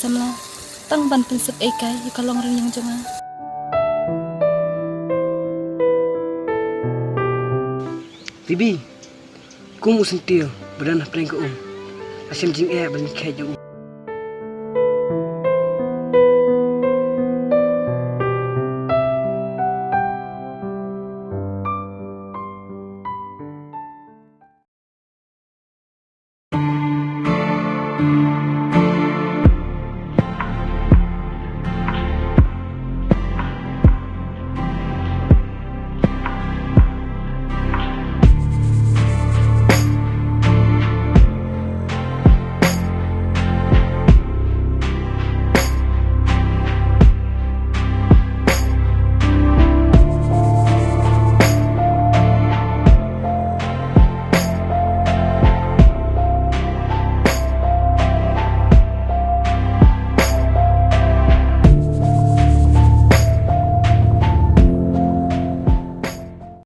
samla tang ban prinsip ekai yu kalong ring yang jonga Bibi, kum usentil berdanah pering ke asyam jing balik kai jung